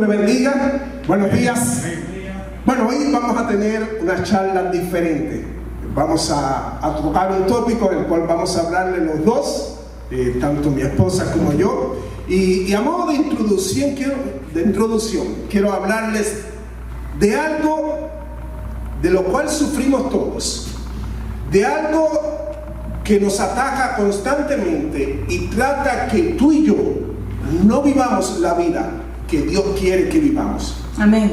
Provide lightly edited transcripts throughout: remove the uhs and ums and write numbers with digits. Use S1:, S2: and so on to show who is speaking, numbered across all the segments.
S1: le bendiga. Buenos días. Bueno, hoy vamos a tener una charla diferente. Vamos a tocar un tópico en el cual vamos a hablarle los dos, tanto mi esposa como yo. Y a modo de introducción, quiero hablarles de algo de lo cual sufrimos todos, de algo que nos ataca constantemente y trata que tú y yo no vivamos la vida que Dios quiere que vivamos.
S2: Amén.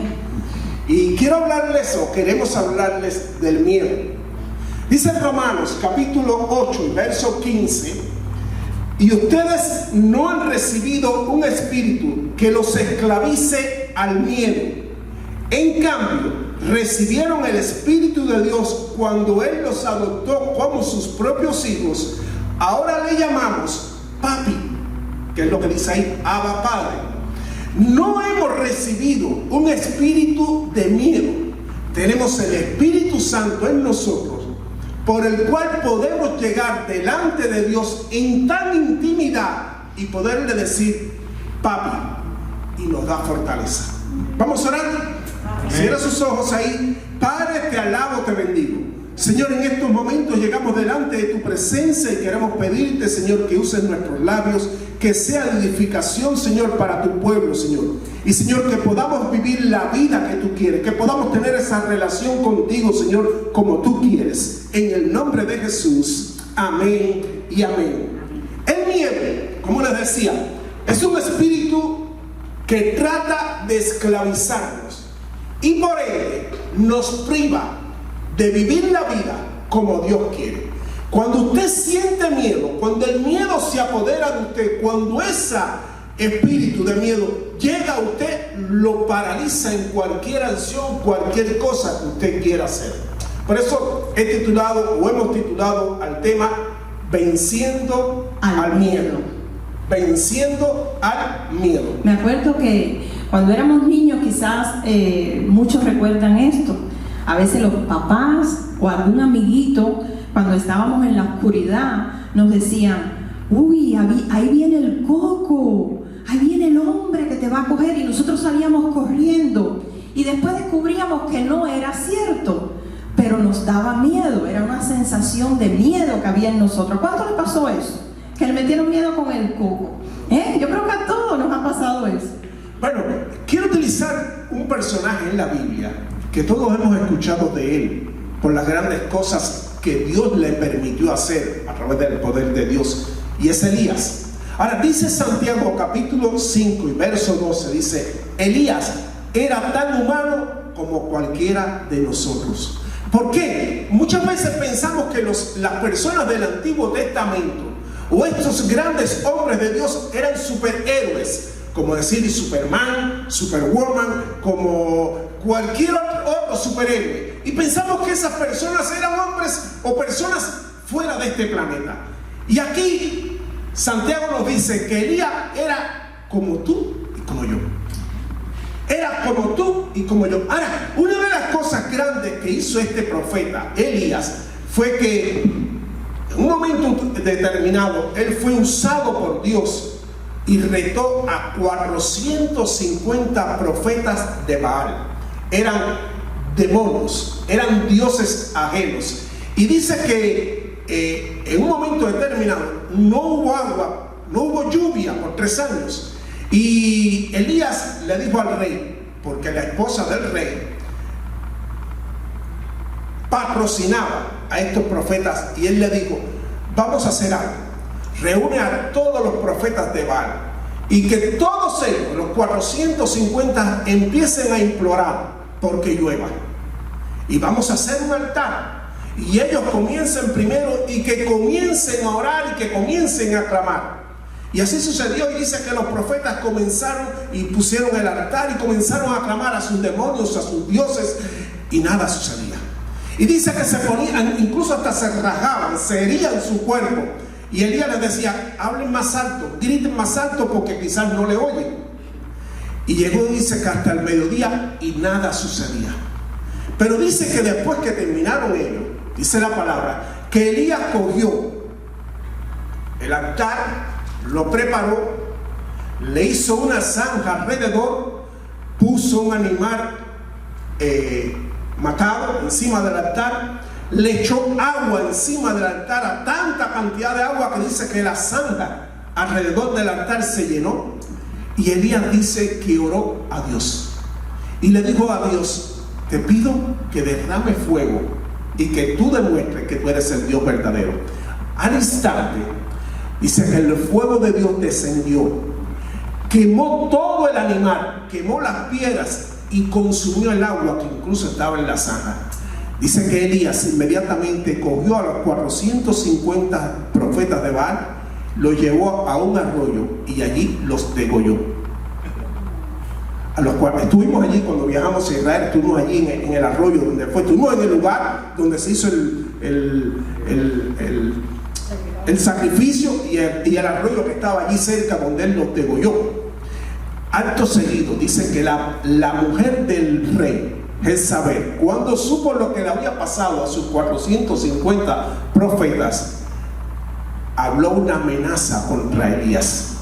S1: Y quiero hablarles, o queremos hablarles, del miedo. Dice Romanos capítulo 8 y verso 15: y ustedes no han recibido un espíritu que los esclavice al miedo. En cambio, recibieron el Espíritu de Dios cuando Él los adoptó como sus propios hijos. Ahora le llamamos papi, que es lo que dice ahí, Abba Padre. No hemos recibido un espíritu de miedo. Tenemos el Espíritu Santo en nosotros, por el cual podemos llegar delante de Dios en tan intimidad y poderle decir papi, y nos da fortaleza. Vamos a orar. Cierra sus ojos ahí. Padre, te alabo, te bendigo. Señor, en estos momentos llegamos delante de tu presencia y queremos pedirte, Señor, que uses nuestros labios, que sea de edificación, Señor, para tu pueblo, Señor. Y, Señor, que podamos vivir la vida que tú quieres, que podamos tener esa relación contigo, Señor, como tú quieres. En el nombre de Jesús. Amén y amén. El miedo, como les decía, es un espíritu que trata de esclavizarnos y por ende nos priva de vivir la vida como Dios quiere. Cuando usted siente miedo, cuando el miedo se apodera de usted, cuando ese espíritu de miedo llega a usted, lo paraliza en cualquier acción, cualquier cosa que usted quiera hacer. Por eso hemos titulado al tema Venciendo al miedo. Venciendo al miedo.
S2: Me acuerdo que cuando éramos niños, quizás muchos recuerdan esto. A veces los papás o algún amiguito, cuando estábamos en la oscuridad, nos decían: uy, ahí viene el coco, ahí viene el hombre que te va a coger, y nosotros salíamos corriendo y después descubríamos que no era cierto, pero nos daba miedo, era una sensación de miedo que había en nosotros. ¿Cuánto le pasó eso? Que le metieron miedo con el coco. Yo creo que a todos nos ha pasado eso.
S1: Bueno, quiero utilizar un personaje en la Biblia que todos hemos escuchado de él por las grandes cosas que Dios le permitió hacer a través del poder de Dios, y es Elías. Ahora dice Santiago capítulo 5 y verso 12, dice: Elías era tan humano como cualquiera de nosotros. ¿Por qué? Muchas veces pensamos que las personas del Antiguo Testamento o estos grandes hombres de Dios eran superhéroes, como decir Superman, Superwoman, como cualquier otro superhéroe, y pensamos que esas personas eran hombres o personas fuera de este planeta. Y aquí Santiago nos dice que Elías era como tú y como yo. Era como tú y como yo. Ahora, una de las cosas grandes que hizo este profeta Elías fue que en un momento determinado él fue usado por Dios y retó a 450 profetas de Baal. Eran demonios, eran dioses ajenos. Y dice que en un momento determinado no hubo agua, no hubo lluvia por 3 años. Y Elías le dijo al rey, porque la esposa del rey patrocinaba a estos profetas, y él le dijo: vamos a hacer algo, reúne a todos los profetas de Baal y que todos ellos, los 450, empiecen a implorar porque llueva, y vamos a hacer un altar, y ellos comiencen primero y que comiencen a orar y que comiencen a clamar. Y así sucedió, y dice que los profetas comenzaron y pusieron el altar y comenzaron a clamar a sus demonios, a sus dioses, y nada sucedía. Y dice que se ponían, incluso hasta se rajaban, se herían su cuerpo. Y Elías les decía: hablen más alto, griten más alto, porque quizás no le oyen. Y llegó, dice, que hasta el mediodía y nada sucedía. Pero dice que después que terminaron ellos, dice la palabra, que Elías cogió el altar, lo preparó, le hizo una zanja alrededor, puso un animal matado encima del altar, le echó agua encima del altar, a tanta cantidad de agua que dice que la zanja alrededor del altar se llenó. Y Elías dice que oró a Dios y le dijo a Dios: te pido que derrame fuego y que tú demuestres que tú eres el Dios verdadero. Al instante dice que el fuego de Dios descendió, quemó todo el animal, quemó las piedras y consumió el agua que incluso estaba en la zanja. Dice que Elías inmediatamente cogió a los 450 profetas de Baal, los llevó a un arroyo y allí los degolló. A los cuales estuvimos allí cuando viajamos a Israel, estuvimos allí en el arroyo donde fue, estuvimos en el lugar donde se hizo el sacrificio y el arroyo que estaba allí cerca donde él los degolló. Acto seguido dice que la mujer del rey Jezabel, cuando supo lo que le había pasado a sus 450 profetas, habló una amenaza contra Elías.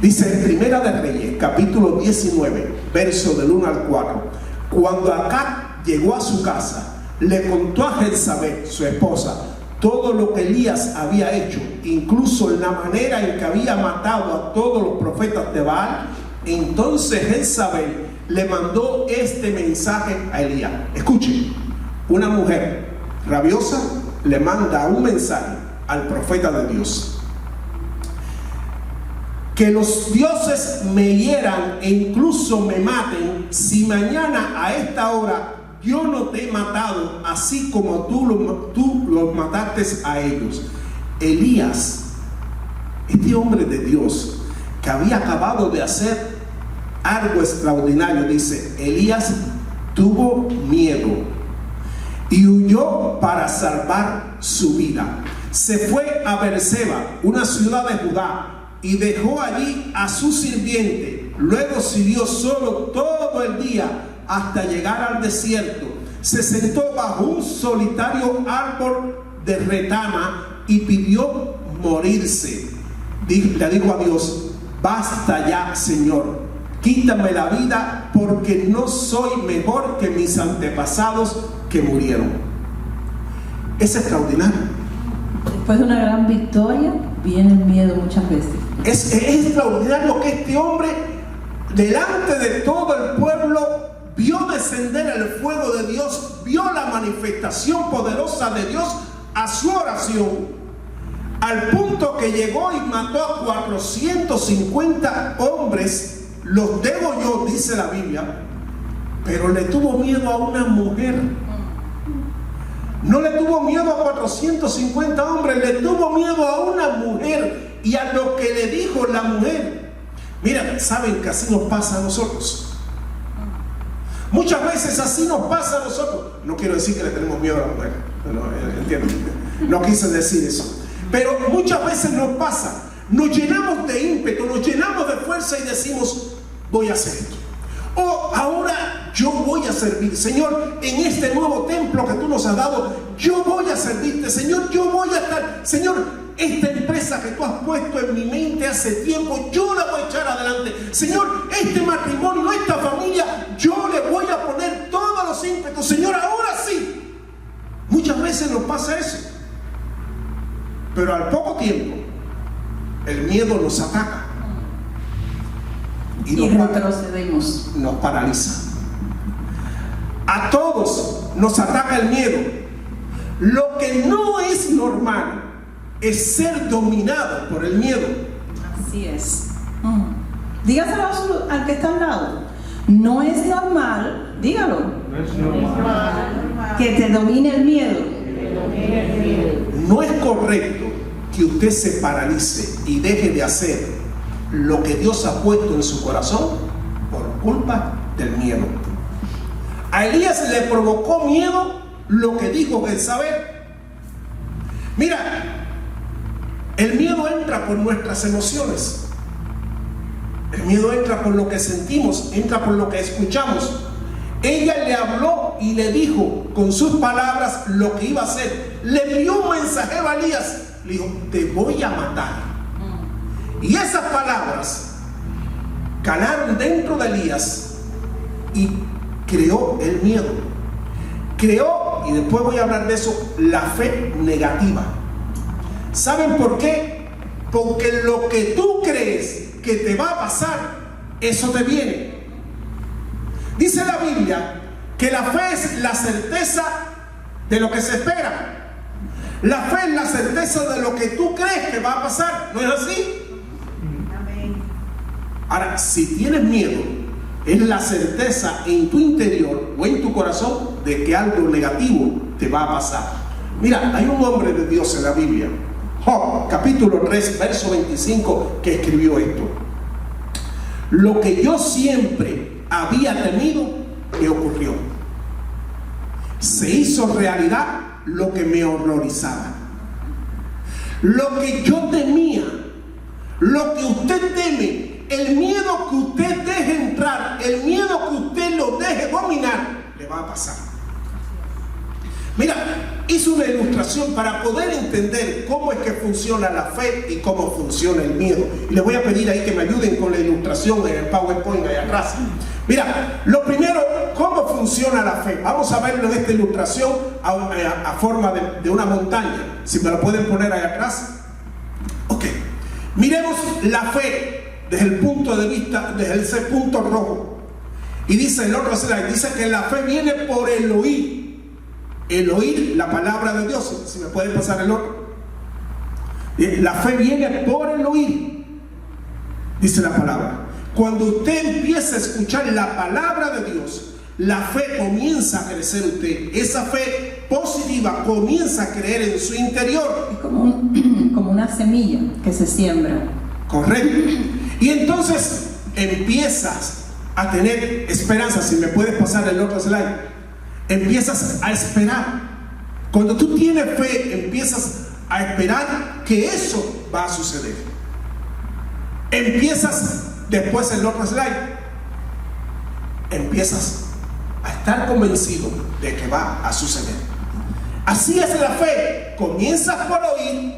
S1: Dice en Primera de Reyes, capítulo 19, verso del 1 al 4: cuando Acab llegó a su casa, le contó a Jezabel, su esposa, todo lo que Elías había hecho, incluso la manera en que había matado a todos los profetas de Baal. Entonces Jezabel le mandó este mensaje a Elías. Escuchen, una mujer rabiosa le manda un mensaje al profeta de Dios: que los dioses me hieran e incluso me maten si mañana a esta hora yo no te he matado, así como tú los mataste a ellos. Elías, este hombre de Dios que había acabado de hacer algo extraordinario, dice, Elías tuvo miedo y huyó para salvar su vida. Se fue a Beerseba, una ciudad de Judá, y dejó allí a su sirviente. Luego siguió solo todo el día hasta llegar al desierto. Se sentó bajo un solitario árbol de retama y pidió morirse. Le dijo a Dios: basta ya, Señor, quítame la vida, porque no soy mejor que mis antepasados que murieron. Es extraordinario.
S2: Después de una gran victoria viene el miedo muchas veces.
S1: Es extraordinario que este hombre, delante de todo el pueblo, vio descender el fuego de Dios, vio la manifestación poderosa de Dios a su oración, al punto que llegó y mató a 450 hombres, los degolló, dice la Biblia, pero le tuvo miedo a una mujer. No le tuvo miedo a 450 hombres, le tuvo miedo a una mujer y a lo que le dijo la mujer. Mira, saben que así nos pasa a nosotros. Muchas veces así nos pasa a nosotros. No quiero decir que le tenemos miedo a la mujer, no, entiendo, no quise decir eso. Pero muchas veces nos pasa, nos llenamos de ímpetu, nos llenamos de fuerza y decimos: voy a hacer esto. O ahora yo voy a servir, Señor, en este nuevo templo que tú nos has dado, yo voy a servirte, Señor, yo voy a estar, Señor, esta empresa que tú has puesto en mi mente hace tiempo, yo la voy a echar adelante, Señor, este matrimonio, esta familia, yo le voy a poner todos los ímpetus, Señor, ahora sí. Muchas veces nos pasa eso, pero al poco tiempo el miedo nos ataca. Y
S2: retrocedemos.
S1: Nos paraliza. A todos nos ataca el miedo. Lo que no es normal es ser dominado por el miedo.
S2: Así es. Dígaselo al que está al lado. No es normal, dígalo.
S3: No es normal
S2: que te domine el miedo.
S1: No es correcto que usted se paralice y deje de hacer lo que Dios ha puesto en su corazón por culpa del miedo. A Elías le provocó miedo lo que dijo Jezabel. Mira, el miedo entra por nuestras emociones. El miedo entra por lo que sentimos, entra por lo que escuchamos. Ella le habló y le dijo con sus palabras lo que iba a hacer. Le envió un mensajero a Elías. Le dijo: te voy a matar. Y esas palabras calaron dentro de Elías y creó el miedo. Creó, y después voy a hablar de eso, la fe negativa. ¿Saben por qué? Porque lo que tú crees que te va a pasar, eso te viene. Dice la Biblia que la fe es la certeza de lo que se espera. La fe es la certeza de lo que tú crees que va a pasar. ¿No es así?
S3: Amén.
S1: Ahora, si tienes miedo, es la certeza en tu interior o en tu corazón de que algo negativo te va a pasar. Mira, hay un hombre de Dios en la Biblia, Job, capítulo 3, verso 25, que escribió esto: lo que yo siempre había temido, que ocurrió. Se hizo realidad lo que me horrorizaba. Lo que yo temía, lo que usted teme, el miedo que usted deje entrar, el miedo que usted lo deje dominar, le va a pasar. Mira, hice una ilustración para poder entender cómo es que funciona la fe y cómo funciona el miedo. Y les voy a pedir ahí que me ayuden con la ilustración en el PowerPoint allá atrás. Mira, lo primero, ¿cómo funciona la fe? Vamos a verlo en esta ilustración a forma de una montaña. Si me lo pueden poner allá atrás. Ok. Miremos la fe desde el punto de vista, desde ese punto rojo. Y dice el otro slide, dice que la fe viene por el oír. El oír la palabra de Dios. Si me puede pasar el otro. La fe viene por el oír, dice la palabra. Cuando usted empieza a escuchar la palabra de Dios, la fe comienza a crecer en usted. Esa fe positiva comienza a creer en su interior.
S2: Es como una semilla que se siembra.
S1: Correcto. Y entonces empiezas a tener esperanza. Si me puedes pasar el otro slide. Empiezas a esperar. Cuando tú tienes fe, empiezas a esperar que eso va a suceder. Empiezas, después el otro slide, empiezas a estar convencido de que va a suceder. Así es la fe. Comienzas por oír,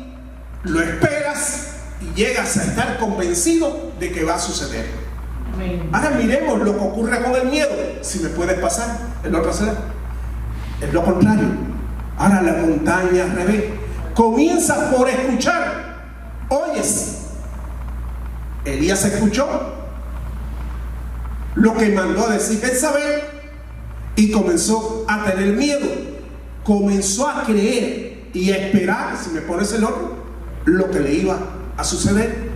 S1: lo esperas y llegas a estar convencido de que va a suceder.
S3: Amén.
S1: Ahora miremos lo que ocurre con el miedo. Si me puedes pasar el otro slide. Es lo contrario. Ahora la montaña al revés. Comienzas por escuchar. Oyes. Elías escuchó lo que mandó a decir Jezabel y comenzó a tener miedo. Comenzó a creer y a esperar, si me pones el otro, lo que le iba a suceder.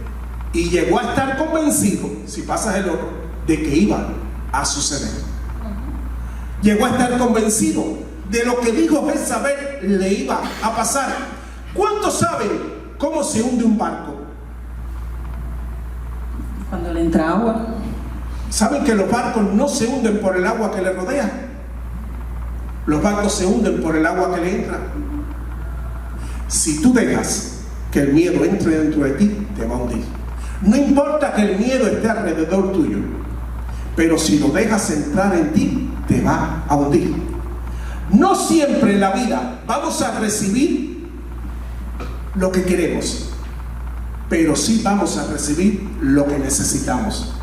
S1: Y llegó a estar convencido, si pasas el otro, de que iba a suceder. Llegó a estar convencido de lo que dijo Jezabel le iba a pasar. ¿Cuántos saben cómo se hunde un barco?
S2: Cuando le entra agua.
S1: ¿Saben que los barcos no se hunden por el agua que le rodea? Los barcos se hunden por el agua que le entra. Si tú dejas que el miedo entre dentro de ti, te va a hundir. No importa que el miedo esté alrededor tuyo, pero si lo dejas entrar en ti, te va a hundir. No siempre en la vida vamos a recibir lo que queremos, pero sí vamos a recibir lo que necesitamos.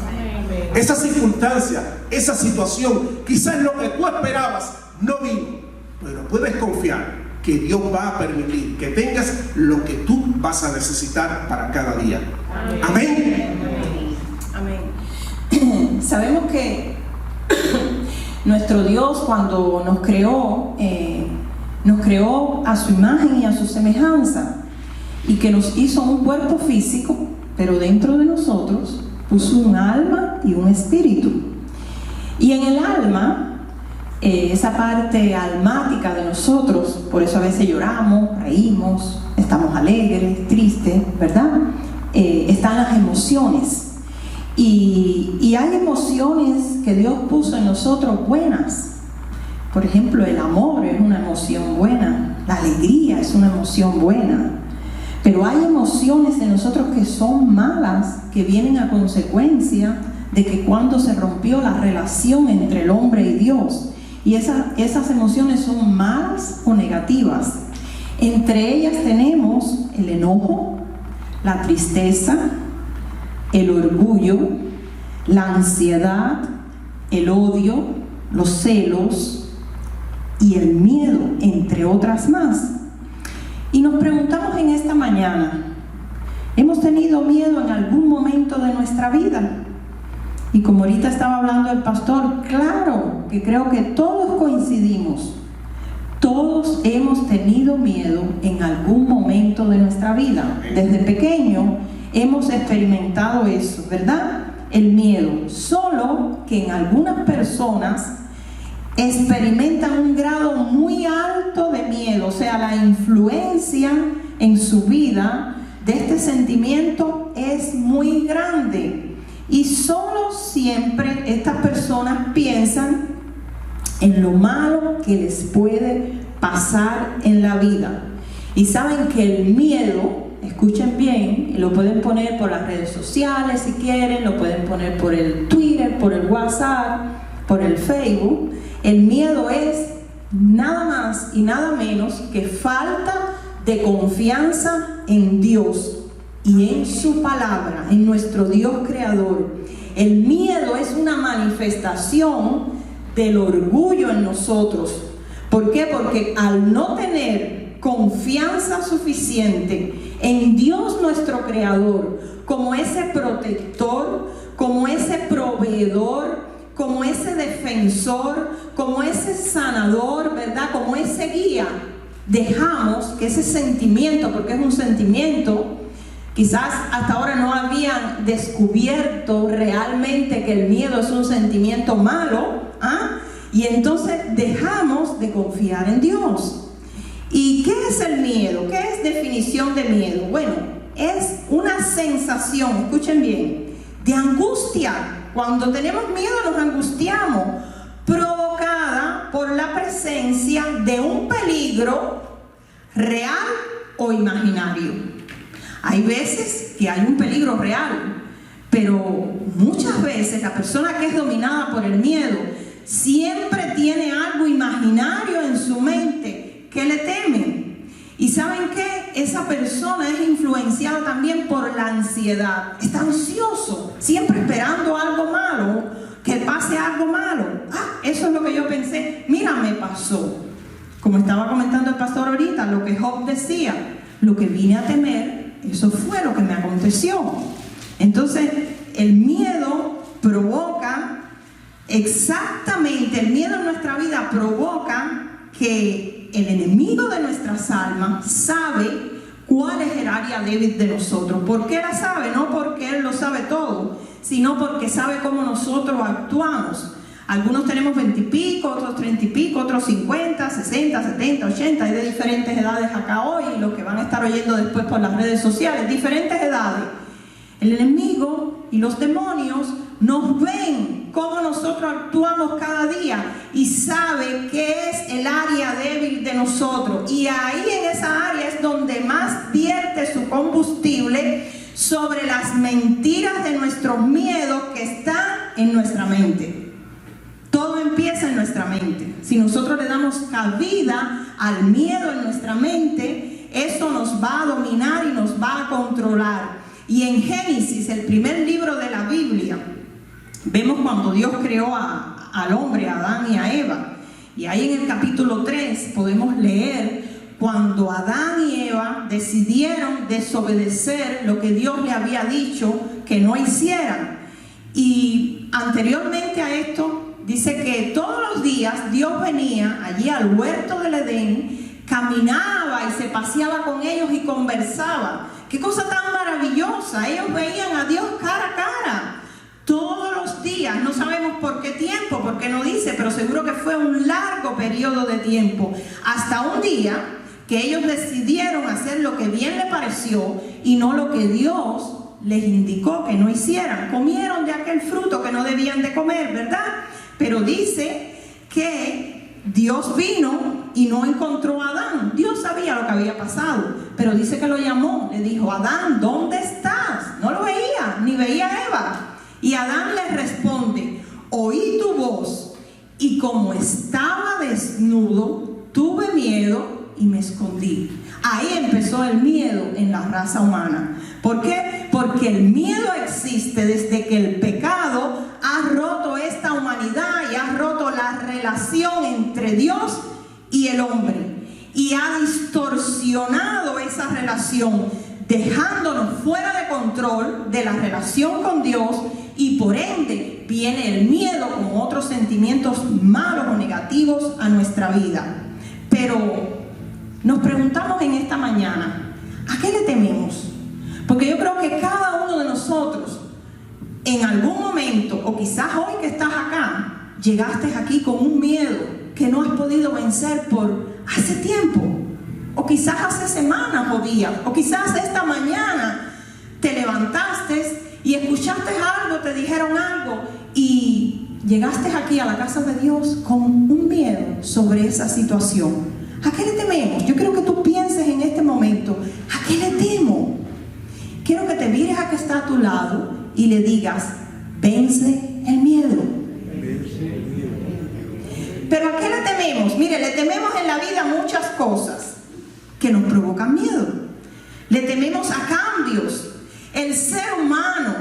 S3: Amén.
S1: Esa circunstancia, esa situación, quizás lo que tú esperabas no vino, pero puedes confiar que Dios va a permitir que tengas lo que tú vas a necesitar para cada día. Amén.
S2: Amén. Sabemos que nuestro Dios, cuando nos creó a su imagen y a su semejanza, y que nos hizo un cuerpo físico, pero dentro de nosotros puso un alma y un espíritu. Y en el alma, esa parte almática de nosotros, por eso a veces lloramos, reímos, estamos alegres, tristes, ¿verdad? Están las emociones. Y hay emociones que Dios puso en nosotros buenas. Por ejemplo, el amor es una emoción buena, la alegría es una emoción buena. Pero hay emociones en nosotros que son malas, que vienen a consecuencia de que cuando se rompió la relación entre el hombre y Dios. Y esas emociones son malas o negativas. Entre ellas tenemos el enojo, la tristeza, el orgullo, la ansiedad, el odio, los celos y el miedo, entre otras más. Y nos preguntamos en esta mañana, ¿hemos tenido miedo en algún momento de nuestra vida? Y como ahorita estaba hablando el pastor, claro que creo que todos coincidimos. Todos hemos tenido miedo en algún momento de nuestra vida. Desde pequeño hemos experimentado eso, ¿verdad? El miedo. Solo que en algunas personas experimentan un grado muy alto de miedo. O sea, la influencia en su vida de este sentimiento es muy grande. Y solo siempre estas personas piensan en lo malo que les puede pasar en la vida. Y saben que el miedo, escuchen bien, lo pueden poner por las redes sociales si quieren, lo pueden poner por el Twitter, por el WhatsApp, por el Facebook. El miedo es nada más y nada menos que falta de confianza en Dios y en su palabra, en nuestro Dios creador. El miedo es una manifestación del orgullo en nosotros. ¿Por qué? Porque al no tener confianza suficiente en Dios nuestro creador, como ese protector, como ese proveedor, como ese defensor, como ese sanador, ¿verdad? Como ese guía, dejamos que ese sentimiento, porque es un sentimiento, quizás hasta ahora no habían descubierto realmente que el miedo es un sentimiento malo, y entonces dejamos de confiar en Dios. ¿Y qué es el miedo? ¿Qué es definición de miedo? Bueno, es una sensación, escuchen bien, de angustia. Cuando tenemos miedo nos angustiamos, provocada por la presencia de un peligro real o imaginario. Hay veces que hay un peligro real, pero muchas veces la persona que es dominada por el miedo siempre tiene algo imaginario en su mente que le temen. Y ¿saben qué? Esa persona es influenciada también por la ansiedad. Está ansioso, siempre esperando algo malo, que pase algo malo. Eso es lo que yo pensé. Mira, me pasó. Como estaba comentando el pastor ahorita, lo que Job decía, lo que vine a temer, eso fue lo que me aconteció. Entonces, el miedo provoca, exactamente, el miedo en nuestra vida provoca que el enemigo de nuestras almas sabe cuál es el área débil de nosotros. ¿Por qué la sabe? No porque él lo sabe todo, sino porque sabe cómo nosotros actuamos. Algunos tenemos 20 y pico, otros 30 y pico, otros 50, 60, 70, 80, hay de diferentes edades acá hoy, y los que van a estar oyendo después por las redes sociales, diferentes edades. El enemigo y los demonios nos ven cómo nosotros actuamos cada día y sabe qué es el área débil de nosotros, y ahí en esa área es donde más vierte su combustible sobre las mentiras de nuestros miedos que están en nuestra mente. Todo empieza en nuestra mente. Si nosotros le damos cabida al miedo en nuestra mente, eso nos va a dominar y nos va a controlar. Y en Génesis, el primer libro de la Biblia, vemos cuando Dios creó al hombre, a Adán y a Eva. Y ahí en el capítulo 3 podemos leer cuando Adán y Eva decidieron desobedecer lo que Dios le había dicho que no hicieran. Y anteriormente a esto, dice que todos los días Dios venía allí al huerto del Edén, caminaba y se paseaba con ellos y conversaba. ¡Qué cosa tan maravillosa! Ellos veían a Dios cara a cara todos los días. No sabemos por qué tiempo, porque no dice, pero seguro que fue un largo periodo de tiempo. Hasta un día que ellos decidieron hacer lo que bien les pareció y no lo que Dios les indicó que no hicieran. Comieron de aquel fruto que no debían de comer, ¿verdad? Pero dice que Dios vino y no encontró a Adán. Dios sabía lo que había pasado, pero dice que lo llamó, le dijo: Adán, ¿dónde estás? No lo veía, ni veía a Eva. Y Adán le responde: oí tu voz, y como estaba desnudo, tuve miedo y me escondí. Ahí empezó el miedo en la raza humana. ¿Por qué? Porque el miedo existe desde que el pecado ha roto esta humanidad relación entre Dios y el hombre y ha distorsionado esa relación, dejándonos fuera de control de la relación con Dios, y por ende viene el miedo como otros sentimientos malos o negativos a nuestra vida. Pero nos preguntamos en esta mañana, ¿a qué le tememos? Porque yo creo que cada uno de nosotros en algún momento, o quizás hoy que estás acá, llegaste aquí con un miedo que no has podido vencer por hace tiempo, o quizás hace semanas o días, o quizás esta mañana te levantaste y escuchaste algo, te dijeron algo y llegaste aquí a la casa de Dios con un miedo sobre esa situación. ¿A qué le tememos? Yo quiero que tú pienses en este momento, ¿a qué le temo? Quiero que te mires a que está a tu lado y le digas, vence el miedo. ¿Pero a qué le tememos? Mire, le tememos en la vida muchas cosas que nos provocan miedo. Le tememos a cambios. El ser humano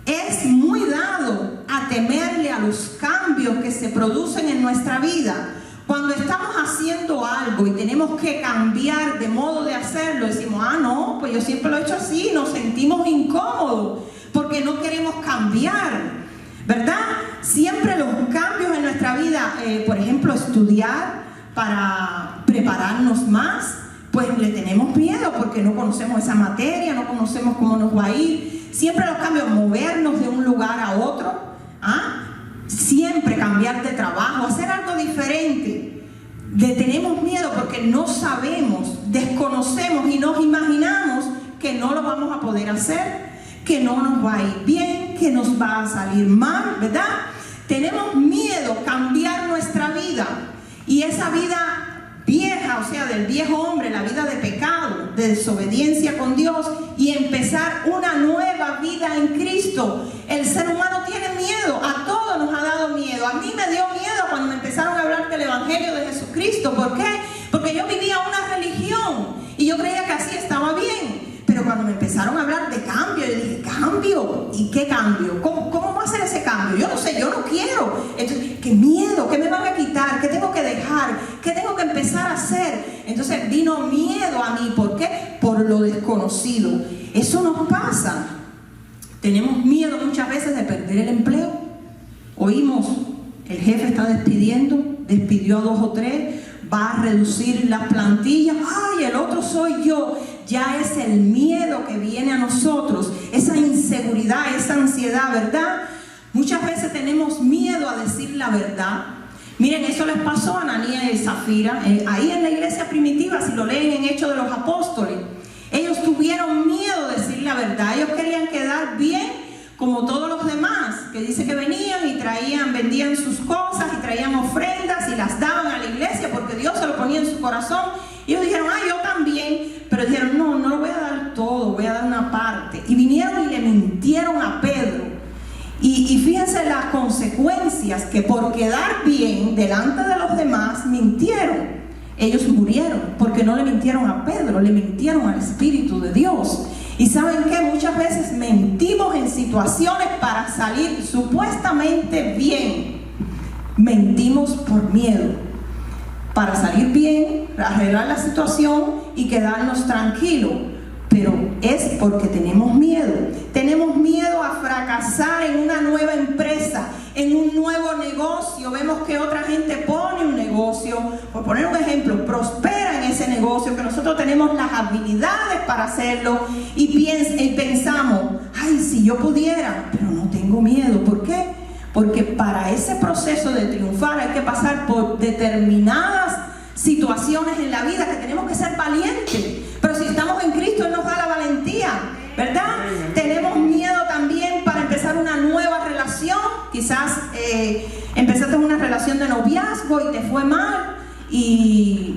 S2: es muy dado a temerle a los cambios que se producen en nuestra vida. Cuando estamos haciendo algo y tenemos que cambiar de modo de hacerlo, decimos, no, pues yo siempre lo he hecho así, nos sentimos incómodos porque no queremos cambiar, ¿verdad? Siempre los cambios en nuestra vida, por ejemplo, estudiar para prepararnos más, pues le tenemos miedo porque no conocemos esa materia, no conocemos cómo nos va a ir. Siempre los cambios, movernos de un lugar a otro, siempre cambiar de trabajo, hacer algo diferente. Le tenemos miedo porque no sabemos, desconocemos y nos imaginamos que no lo vamos a poder hacer, que no nos va a ir bien, que nos va a salir mal, ¿verdad? Tenemos miedo a cambiar nuestra vida, y esa vida vieja, o sea, del viejo hombre, la vida de pecado, de desobediencia con Dios, y empezar una nueva vida en Cristo. El ser humano tiene miedo, a todos nos ha dado miedo. A mí me dio miedo cuando me empezaron a hablar del Evangelio de Jesucristo. ¿Por qué? Porque yo vivía una religión y yo creía que así estaba bien. Pero cuando me empezaron a hablar de cambio, yo dije, ¿cambio? ¿Y qué cambio? ¿Cómo va a ser ese cambio? Yo no sé, yo no quiero. Entonces, ¿qué miedo? ¿Qué me van a quitar? ¿Qué tengo que dejar? ¿Qué tengo que empezar a hacer? Entonces vino miedo a mí. ¿Por qué? Por lo desconocido. Eso nos pasa. Tenemos miedo muchas veces de perder el empleo. Oímos, el jefe está despidió a 2 o 3, va a reducir las plantillas. ¡Ay, el otro soy yo! Ya es el miedo que viene a nosotros, esa inseguridad, esa ansiedad, ¿verdad? Muchas veces tenemos miedo a decir la verdad. Miren, eso les pasó a Ananías y Zafira, ahí en la iglesia primitiva, si lo leen en Hechos de los Apóstoles. Ellos tuvieron miedo de decir la verdad, ellos querían quedar bien como todos los demás, que dice que venían y vendían sus cosas y traían ofrendas y las daban a la iglesia porque Dios se lo ponía en su corazón. Y ellos dijeron, yo también, pero dijeron, no lo voy a dar todo, voy a dar una parte. Y vinieron y le mintieron a Pedro. Y fíjense las consecuencias, que por quedar bien delante de los demás, mintieron. Ellos murieron porque no le mintieron a Pedro, le mintieron al Espíritu de Dios. Y ¿saben qué? Muchas veces mentimos en situaciones para salir supuestamente bien. Mentimos por miedo. Para salir bien, arreglar la situación y quedarnos tranquilos. Pero es porque tenemos miedo. Tenemos miedo a fracasar en una nueva empresa, en un nuevo negocio. Vemos que otra gente pone un negocio, por poner un ejemplo, prospera en ese negocio, que nosotros tenemos las habilidades para hacerlo, y pensamos, si yo pudiera, pero no tengo miedo. ¿Por qué? Porque para ese proceso de triunfar hay que pasar por determinadas situaciones en la vida que tenemos que ser valientes. Pero si estamos en Cristo, Él nos da la valentía, ¿verdad? Tenemos miedo también para empezar una nueva relación. Quizás empezaste una relación de noviazgo y te fue mal y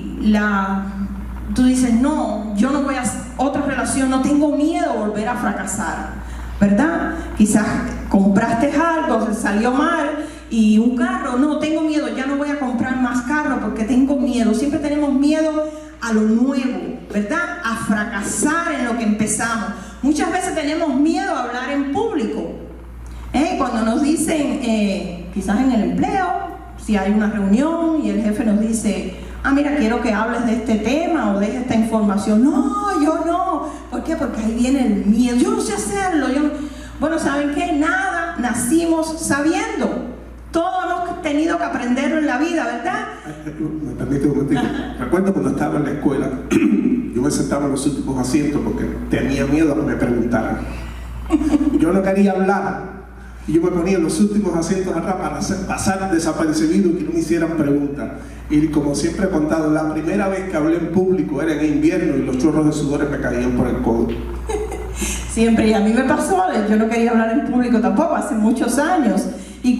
S2: tú dices, no, yo no voy a hacer otra relación, no tengo miedo a volver a fracasar, ¿verdad? Quizás compraste algo, se salió mal, y un carro, no, tengo miedo, ya no voy a comprar más carro porque tengo miedo. Siempre tenemos miedo a lo nuevo, ¿verdad? A fracasar en lo que empezamos. Muchas veces tenemos miedo a hablar en público. Cuando nos dicen, quizás en el empleo, si hay una reunión y el jefe nos dice, mira, quiero que hables de este tema o de esta información. No, yo no. ¿Por qué? Porque ahí viene el miedo. Yo no sé hacerlo. Bueno, ¿saben qué? Nada, nacimos sabiendo. Todos hemos tenido que aprenderlo en la vida, ¿verdad?
S1: Me permite un momentito. Recuerdo cuando estaba en la escuela, yo me sentaba en los últimos asientos porque tenía miedo a que me preguntaran. Yo no quería hablar. Y yo me ponía en los últimos asientos atrás para pasar desapercibido y que no me hicieran preguntas. Y como siempre he contado, la primera vez que hablé en público era en invierno y los chorros de sudores me caían por el codo.
S2: Siempre, y a mí me pasó, yo no quería hablar en público tampoco, hace muchos años. Y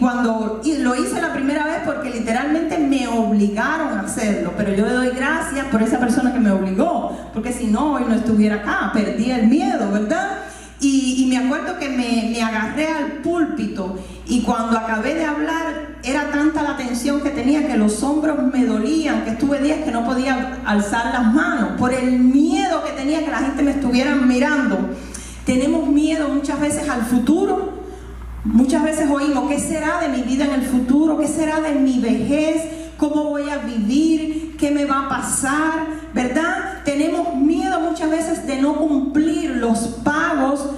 S2: lo hice la primera vez porque literalmente me obligaron a hacerlo. Pero yo le doy gracias por esa persona que me obligó, porque si no, hoy no estuviera acá, perdí el miedo, ¿verdad? Y me acuerdo que me agarré al púlpito y cuando acabé de hablar era tanta la tensión que tenía que los hombros me dolían, que estuve días que no podía alzar las manos por el miedo que tenía que la gente me estuviera mirando. Tenemos miedo muchas veces al futuro. Muchas veces oímos, ¿qué será de mi vida en el futuro? ¿Qué será de mi vejez? ¿Cómo voy a vivir? ¿Qué me va a pasar? ¿Verdad? Tenemos miedo muchas veces de no cumplir los pagos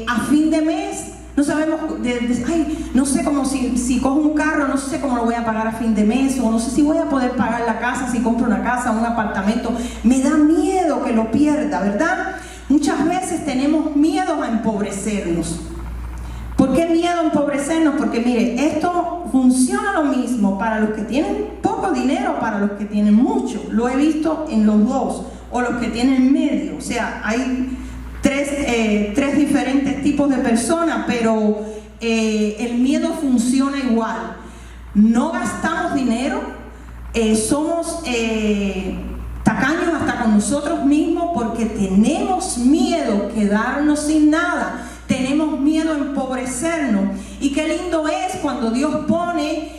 S2: a fin de mes. No sabemos, no sé cómo si cojo un carro, no sé cómo lo voy a pagar a fin de mes, o no sé si voy a poder pagar la casa, si compro una casa, un apartamento. Me da miedo que lo pierda, ¿verdad? Muchas veces tenemos miedo a empobrecernos. ¿Por qué miedo a empobrecernos? Porque mire, esto funciona lo mismo para los que tienen poco dinero, para los que tienen mucho. Lo he visto en los dos, o los que tienen medio. O sea, hay tres diferentes tipos de personas, pero el miedo funciona igual. No gastamos dinero, somos tacaños hasta con nosotros mismos porque tenemos miedo a quedarnos sin nada. Tenemos miedo a empobrecernos. Y qué lindo es cuando Dios pone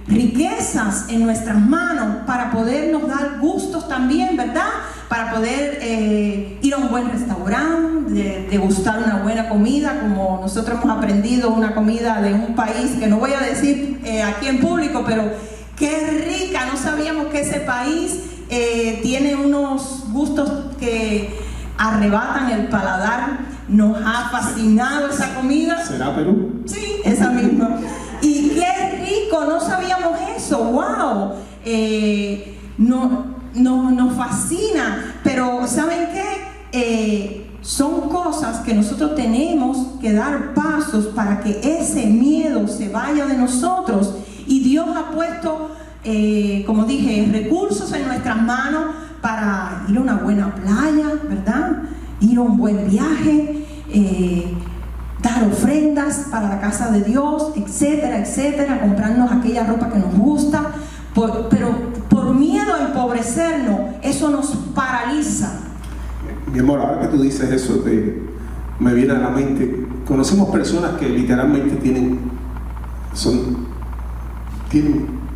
S2: riquezas en nuestras manos para podernos dar gustos también, ¿verdad? Para poder ir a un buen restaurante, degustar una buena comida, como nosotros hemos aprendido una comida de un país que no voy a decir aquí en público, pero qué rica. No sabíamos que ese país tiene unos gustos que arrebatan el paladar. Nos ha fascinado esa comida.
S1: ¿Será Perú?
S2: Sí, esa misma. Y qué rico, no sabíamos eso. ¡Wow! Nos fascina. Pero ¿saben qué? Son cosas que nosotros tenemos que dar pasos para que ese miedo se vaya de nosotros. Y Dios ha puesto, como dije, recursos en nuestras manos para ir a una buena playa, ¿verdad? Ir a un buen viaje, dar ofrendas para la casa de Dios, etcétera, etcétera, comprarnos aquella ropa que nos gusta, pero por miedo a empobrecernos, eso nos paraliza.
S1: Mi amor, ahora que tú dices eso, me viene a la mente, conocemos personas que literalmente tienen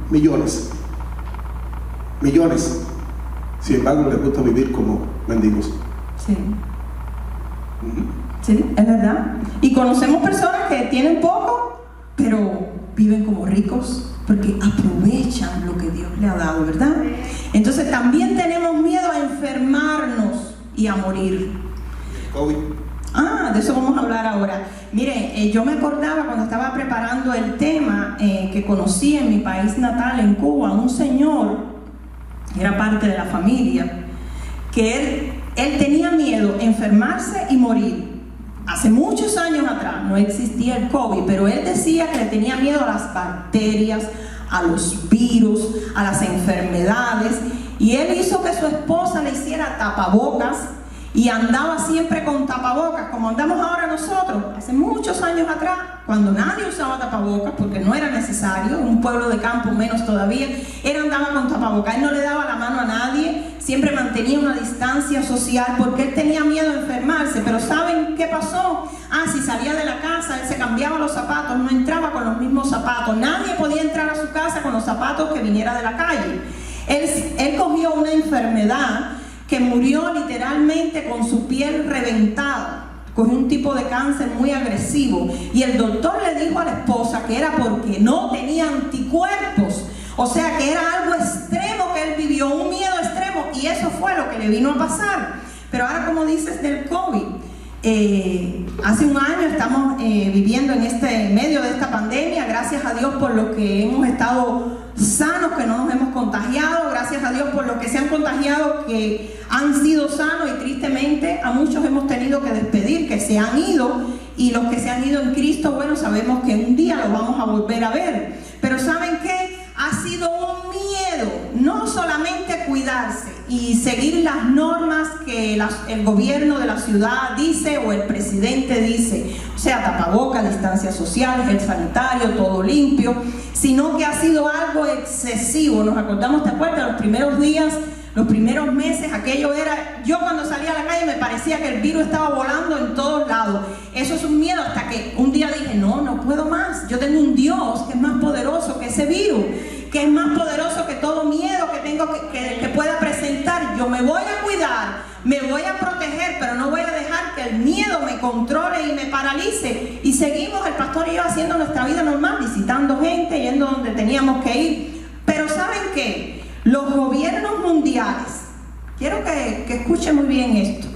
S1: millones, sin embargo les gusta vivir como mendigos.
S2: Sí. Sí, es verdad. Y conocemos personas que tienen poco, pero viven como ricos porque aprovechan lo que Dios le ha dado, ¿verdad? Entonces también tenemos miedo a enfermarnos y a morir.
S1: COVID.
S2: De eso vamos a hablar ahora. Mire, yo me acordaba cuando estaba preparando el tema que conocí en mi país natal, en Cuba, un señor que era parte de la familia, que él tenía miedo a enfermarse y morir. Hace muchos años atrás no existía el COVID, pero él decía que le tenía miedo a las bacterias, a los virus, a las enfermedades, y él hizo que su esposa le hiciera tapabocas y andaba siempre con tapabocas, como andamos ahora nosotros. Hace muchos años atrás, cuando nadie usaba tapabocas, porque no era necesario, en un pueblo de campo menos todavía, él andaba con tapabocas, él no le daba la mano a nadie, siempre mantenía una distancia social, porque él tenía miedo a enfermarse. Pero ¿saben qué pasó? Si salía de la casa, él se cambiaba los zapatos, no entraba con los mismos zapatos, nadie podía entrar a su casa con los zapatos que viniera de la calle. Él cogió una enfermedad que murió literalmente con su piel reventada, cogió un tipo de cáncer muy agresivo y el doctor le dijo a la esposa que era porque no tenía anticuerpos, o sea que era algo extremo que él vivió, un miedo extremo, y eso fue lo que le vino a pasar. Pero ahora, como dices del COVID, hace un año estamos viviendo en medio de esta pandemia, gracias a Dios por lo que hemos estado sanos, que no nos hemos contagiado, gracias a Dios por los que se han contagiado, que han sido sanos, y tristemente a muchos hemos tenido que despedir, que se han ido, y los que se han ido en Cristo, bueno, sabemos que un día los vamos a volver a ver. Pero ¿saben qué? Ha sido un miedo, no solamente cuidarse y seguir las normas que el gobierno de la ciudad dice o el presidente dice, o sea, tapabocas, distancia social, gel sanitario, todo limpio, sino que ha sido algo excesivo. Nos acordamos, ¿te acuerdas? Los primeros días, los primeros meses, aquello era, yo cuando salía a la calle me parecía que el virus estaba volando en todos lados. Eso es un miedo, hasta que un día dije, no puedo más, yo tengo un Dios que es más poderoso que ese virus, que es más poderoso que todo miedo que tengo que pueda presentar. Yo me voy a cuidar, me voy a proteger, pero no voy a dejar que el miedo me controle y me paralice. Y seguimos, el pastor y yo, haciendo nuestra vida normal, visitando gente, yendo donde teníamos que ir. Pero ¿saben qué? Los gobiernos mundiales, quiero que escuchen muy bien esto,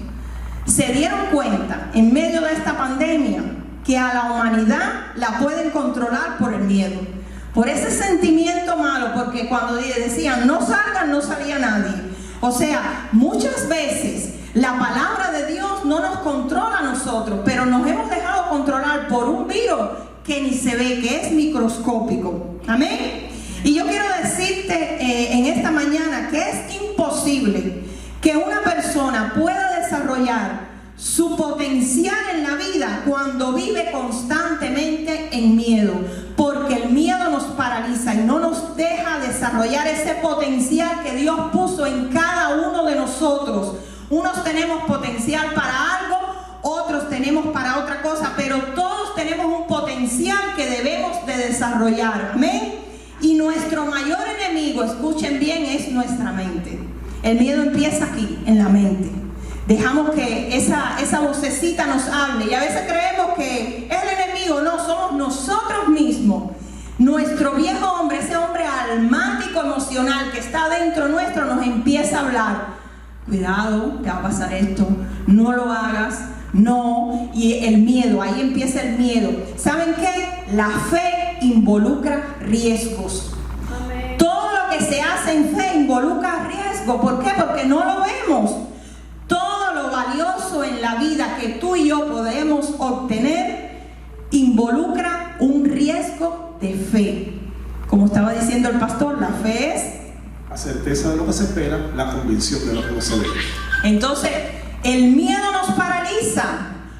S2: se dieron cuenta en medio de esta pandemia que a la humanidad la pueden controlar por el miedo, por ese sentimiento malo, porque cuando decían no salgan, no salía nadie. O sea, muchas veces la palabra de Dios no nos controla a nosotros, pero nos hemos dejado controlar por un virus que ni se ve, que es microscópico. Amén. Y yo quiero decirte en esta mañana que es imposible que una persona pueda desarrollar su potencial en la vida cuando vive constantemente en miedo, porque el miedo nos paraliza y no nos deja desarrollar ese potencial que Dios puso en cada uno de nosotros. Unos tenemos potencial para algo, otros tenemos para otra cosa, pero todos tenemos un potencial que debemos de desarrollar. Amén. Y nuestro mayor enemigo, escuchen bien, es nuestra mente. El miedo empieza aquí, en la mente. Dejamos que esa vocecita nos hable, y a veces creemos que es el enemigo. No, somos nosotros mismos. Nuestro viejo hombre, ese hombre almático emocional que está dentro nuestro, nos empieza a hablar. Cuidado, te va a pasar esto, no lo hagas, no. Y el miedo, ahí empieza el miedo. ¿Saben qué? La fe involucra riesgos. Amén. Todo lo que se hace en fe involucra riesgo. ¿Por qué? Porque no lo vemos. Todo lo valioso en la vida que tú y yo podemos obtener involucra un riesgo de fe. Como estaba diciendo el pastor, la fe es
S1: la certeza de lo que se espera, la convicción de lo que no se ve.
S2: Entonces, el miedo nos paraliza.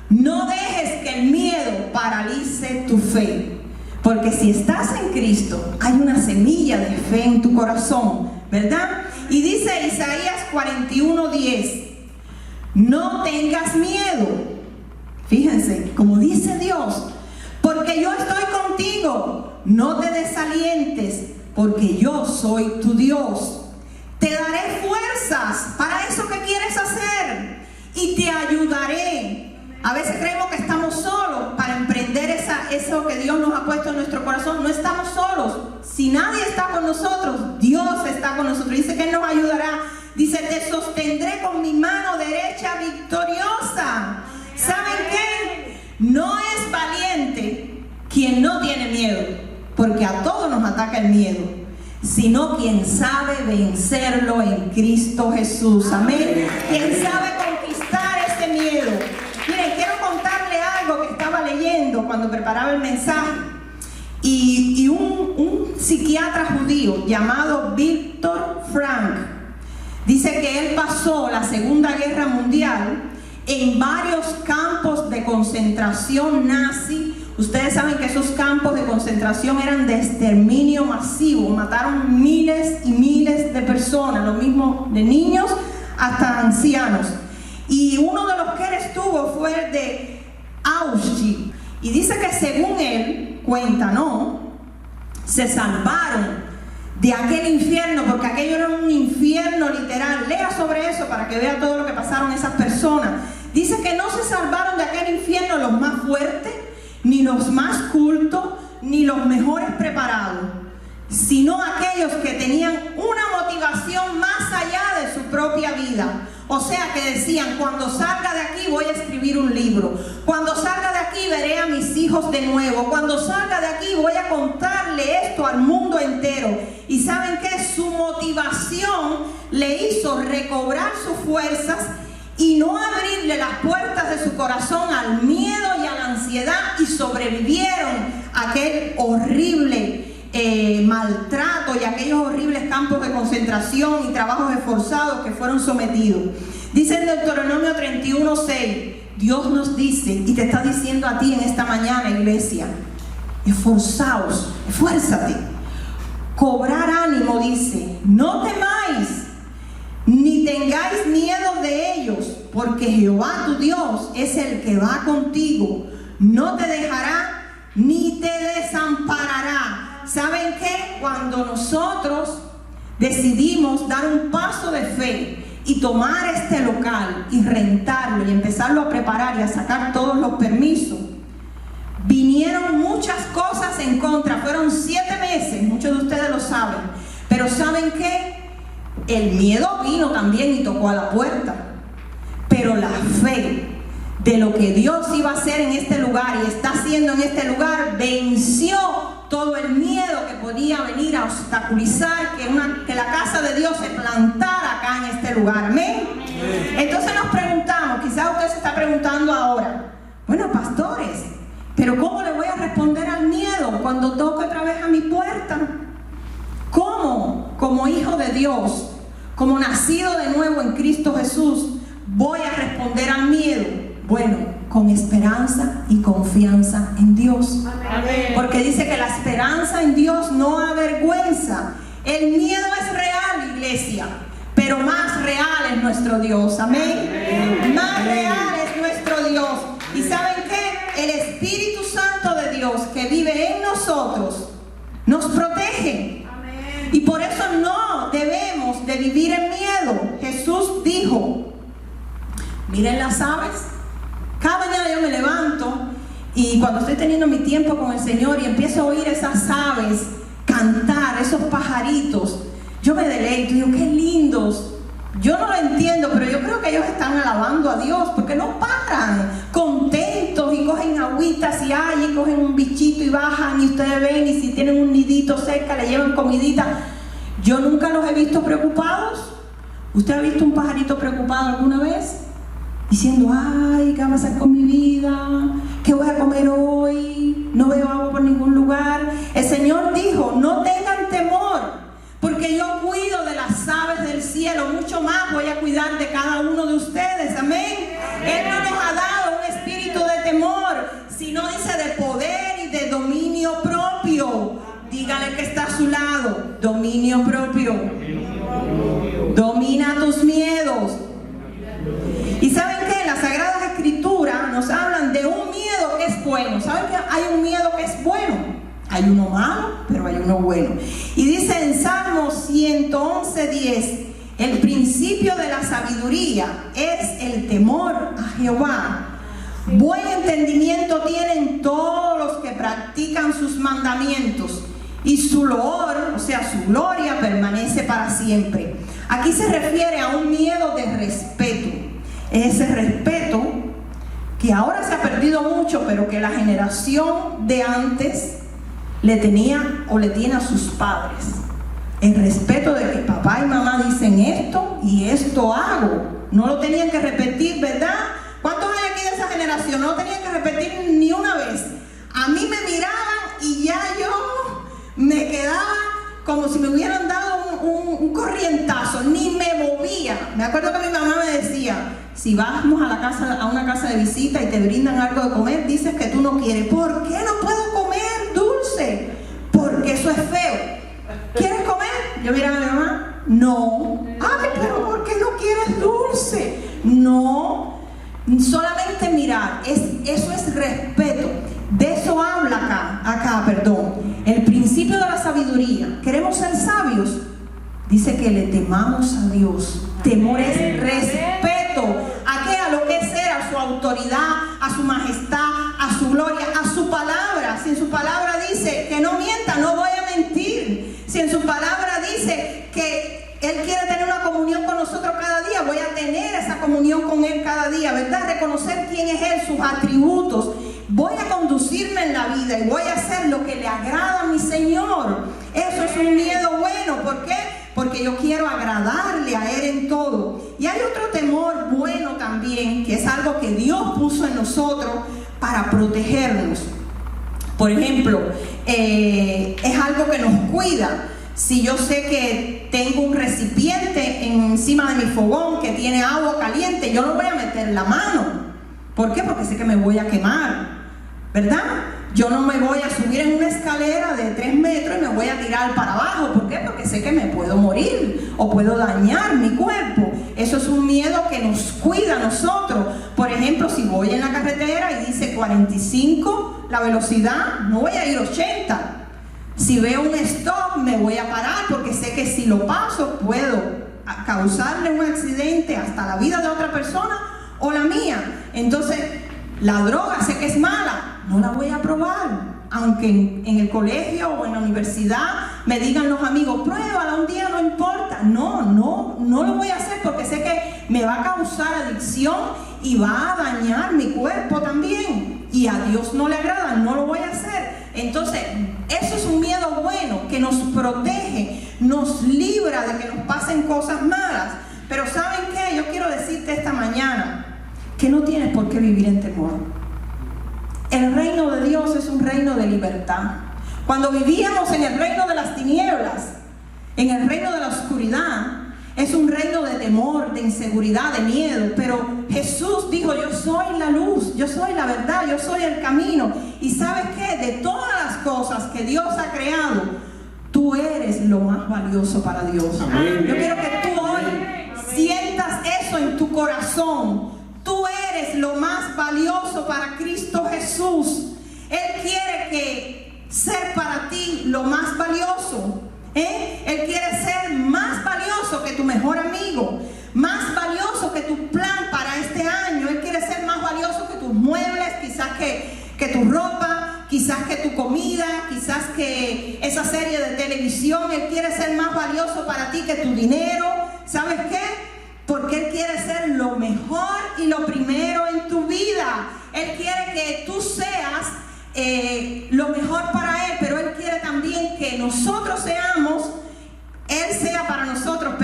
S2: No dejes que el miedo paralice tu fe, porque si estás en Cristo, hay una semilla de fe en tu corazón, ¿verdad? Y dice Isaías 41:10, no tengas miedo. Fíjense, como dice Dios, porque yo estoy contigo, no te desalientes, porque yo soy tu Dios. Te daré fuerzas para eso que quieres hacer y te ayudaré. A veces creemos que estamos solos para emprender eso que Dios nos ha puesto en nuestro corazón. No estamos solos. Si nadie está con nosotros, Dios está con nosotros. Dice que Él nos ayudará. Dice, te sostendré con mi mano derecha victoriosa. ¿Saben qué? No es valiente quien no tiene miedo, porque a todos nos ataca el miedo, sino quien sabe vencerlo en Cristo Jesús. Amén. Quien sabe conquistar ese miedo. Miren, quiero contarle algo que estaba leyendo cuando preparaba el mensaje. Y un psiquiatra judío llamado Viktor Frankl dice que él pasó la Segunda Guerra Mundial en varios campos de concentración nazi. Ustedes saben que esos campos de concentración eran de exterminio masivo. Mataron miles y miles de personas, lo mismo de niños hasta ancianos. Y uno de los que él estuvo fue el de Auschwitz. Y dice que según él cuenta, se salvaron de aquel infierno, porque aquello era un infierno literal. Lea sobre eso para que vea todo lo que pasaron esas personas. Dice que no se salvaron de aquel infierno fuertes, ni los más cultos, ni los mejores preparados, sino aquellos que tenían una motivación más allá de su propia vida. O sea, que decían: cuando salga de aquí voy a escribir un libro, cuando salga de aquí veré a mis hijos de nuevo, cuando salga de aquí voy a contarle esto al mundo entero. Y ¿saben qué? Su motivación le hizo recobrar sus fuerzas y no abrirle las puertas de su corazón al miedo y a la ansiedad, y sobrevivieron a aquel horrible maltrato y aquellos horribles campos de concentración y trabajos esforzados que fueron sometidos. Dice en Deuteronomio 31:6, Dios nos dice, y te está diciendo a ti en esta mañana, iglesia: esforzaos, esfuérzate, cobrar ánimo, dice, no temáis, ni tengáis miedo de ellos, porque Jehová tu Dios es el que va contigo, no te dejará ni te desamparará. ¿Saben qué? Cuando nosotros decidimos dar un paso de fe y tomar este local y rentarlo y empezarlo a preparar y a sacar todos los permisos, vinieron muchas cosas en contra. Fueron 7 meses, muchos de ustedes lo saben, pero ¿saben qué? El miedo vino también y tocó a la puerta, pero la fe de lo que Dios iba a hacer en este lugar y está haciendo en este lugar venció todo el miedo que podía venir a obstaculizar que la casa de Dios se plantara acá en este lugar. Amén. Entonces nos preguntamos, quizás usted se está preguntando ahora: bueno, pastores, pero ¿cómo le voy a responder al miedo cuando toque otra vez a mi puerta? ¿Cómo, como hijo de Dios, como nacido de nuevo en Cristo Jesús, voy a responder al miedo? Bueno, con esperanza y confianza en Dios.
S3: Amén.
S2: Porque dice que la esperanza en Dios no avergüenza. El miedo es real, iglesia, pero más real es nuestro Dios. Amén.
S1: Amén.
S2: Más real es nuestro Dios. ¿Y saben qué? El Espíritu Santo de Dios que vive en nosotros nos protege.
S3: Amén.
S2: Y por eso no debemos de vivir en miedo. Jesús dijo: miren las aves. Cada mañana yo me levanto y cuando estoy teniendo mi tiempo con el Señor y empiezo a oír esas aves cantar, esos pajaritos, yo me deleito y digo: qué lindos. Yo no lo entiendo, pero yo creo que ellos están alabando a Dios, porque no paran, contentos, y cogen agüitas y cogen un bichito y bajan, y ustedes ven, y si tienen un nidito cerca le llevan comidita. Yo nunca los he visto preocupados. ¿Usted ha visto un pajarito preocupado alguna vez? Diciendo: ay, ¿qué va a hacer con mi vida? ¿Qué voy a comer hoy? No veo agua por ningún lugar. El Señor dijo: no tengan temor, porque yo cuido de las aves del cielo. Mucho más voy a cuidar de cada uno de ustedes. Amén. Él no nos ha dado un espíritu de temor, sino, dice, de poder y de dominio propio. Dígale que está a su lado: dominio propio. Domina tus miedos. Y ¿saben qué? Las Sagradas Escrituras nos hablan de un miedo que es bueno. ¿Saben que hay un miedo que es bueno? Hay uno malo, pero hay uno bueno. Y dice en Salmos 111:10: el principio de la sabiduría es el temor a Jehová. Buen entendimiento tienen todos los que practican sus mandamientos, y su loor, o sea, su gloria, permanece para siempre. Aquí se refiere a un miedo de respeto. Ese respeto que ahora se ha perdido mucho, pero que la generación de antes le tenía o le tiene a sus padres. El respeto de que papá y mamá dicen esto y esto hago. No lo tenían que repetir, ¿verdad? ¿Cuántos hay aquí de esa generación? No lo tenían que repetir ni una vez. A mí me miraban y ya yo me quedaba como si me hubieran dado un corrientazo, ni me movía. Me acuerdo que mi mamá me decía: si vamos a una casa de visita y te brindan algo de comer, dices que tú no quieres. ¿Por qué no puedo comer dulce? Porque eso es feo. ¿Quieres comer? Yo miraba a mi mamá: no. Ay, pero ¿por qué no quieres dulce? No. Solamente mirar, eso es respeto. De eso habla acá, el principio de la sabiduría. ¿Queremos ser sabios? Dice que le temamos a Dios. Temor es respeto. ¿A qué? A lo que sea, a su autoridad, a su majestad, a a su gloria, a su palabra. Si en su palabra dice que no mienta, no voy a mentir. Si en su palabra dice que Él quiere tener una comunión con nosotros cada día, voy a tener esa comunión con Él cada día, ¿verdad? Reconocer quién es Él, sus atributos. Voy a conducirme en la vida y voy a hacer lo que le agrada a mi Señor. Eso es un miedo bueno. ¿Por qué? Porque yo quiero agradarle a Él en todo. Y hay otro temor bueno también, que es algo que Dios puso en nosotros para protegernos. Por ejemplo, es algo que nos cuida. Si yo sé que tengo un recipiente encima de mi fogón que tiene agua caliente, yo no voy a meter la mano. ¿Por qué? Porque sé que me voy a quemar, ¿verdad? Yo no me voy a subir en una escalera de 3 metros y me voy a tirar para abajo. ¿Por qué? Porque sé que me puedo morir o puedo dañar mi cuerpo. Eso es un miedo que nos cuida a nosotros. Por ejemplo, si voy en la carretera y dice 45 la velocidad, no voy a ir 80. Si veo un stop, me voy a parar porque sé que si lo paso puedo causarle un accidente hasta la vida de otra persona o la mía. Entonces, la droga sé que es mala, no la voy a probar. Aunque en el colegio o en la universidad me digan los amigos, pruébala un día, no importa. No lo voy a hacer porque sé que me va a causar adicción y va a dañar mi cuerpo también. Y a Dios no le agrada, no lo voy a hacer. Entonces, eso es un miedo bueno que nos protege, nos libra de que nos pasen cosas malas. Pero ¿saben qué? Yo quiero decirte esta mañana que no tienes por qué vivir en temor. El reino de Dios es un reino de libertad. Cuando vivíamos en el reino de las tinieblas, en el reino de la oscuridad, es un reino de temor, de inseguridad, de miedo. Pero Jesús dijo, yo soy la luz, yo soy la verdad, yo soy el camino. Y ¿sabes qué? De todas las cosas que Dios ha creado, tú eres lo más valioso para Dios.
S1: Amén.
S2: Yo quiero que tú hoy sientas eso en tu corazón. Tú eres lo más valioso para Cristo Jesús. Él quiere que ser para ti lo más valioso. Él quiere ser más valioso que tu mejor amigo, más valioso que tu plan para este año. Él quiere ser más valioso que tus muebles, quizás que tu ropa, quizás que tu comida, quizás que esa serie de televisión. Él quiere ser más valioso para ti que tu dinero. ¿Sabes qué? Porque Él quiere ser lo mejor y lo primero en tu vida. Él quiere que tú seas lo mejor para Él, pero Él quiere también que nosotros seamos, Él sea para nosotros,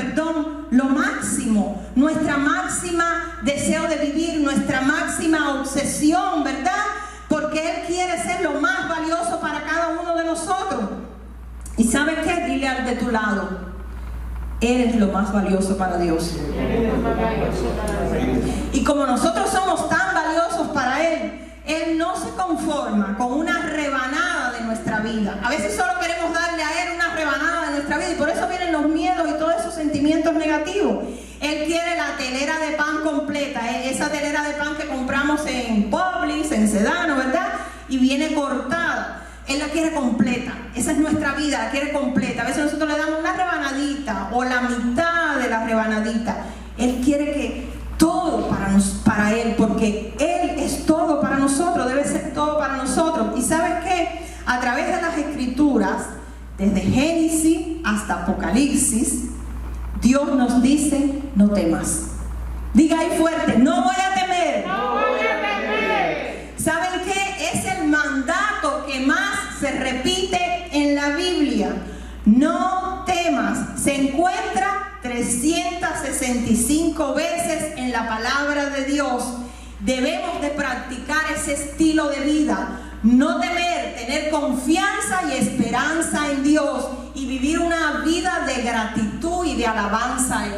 S2: lo máximo, nuestra máxima deseo de vivir, nuestra máxima obsesión, ¿verdad? Porque Él quiere ser lo más valioso para cada uno de nosotros. ¿Y sabes qué? Dile al de tu lado, eres lo más valioso para Dios. Y como nosotros somos tan valiosos para Él, Él no se conforma con una rebanada de nuestra vida. A veces solo queremos darle a Él una rebanada de nuestra vida y por eso vienen los miedos y todos esos sentimientos negativos. Él quiere la telera de pan completa, esa telera de pan que compramos en Publix, en Sedano, ¿verdad? Y viene cortada. Él la quiere completa. Esa es nuestra vida, la quiere completa. A veces nosotros le damos una rebanadita o la mitad de la rebanadita. Él quiere que todo para Él, porque Él es todo para nosotros, debe ser todo para nosotros. ¿Y sabes qué? A través de las Escrituras, desde Génesis hasta Apocalipsis, Dios nos dice, no temas. Diga ahí fuerte, no voy a temer.
S3: No voy a temer.
S2: ¿Saben qué? Es el mandato que más se repite en la Biblia. No temas. Se encuentra 365 veces en la palabra de Dios. Debemos de practicar ese estilo de vida. No temer, tener confianza y esperanza en Dios y vivir una vida de gratitud y de alabanza a Él.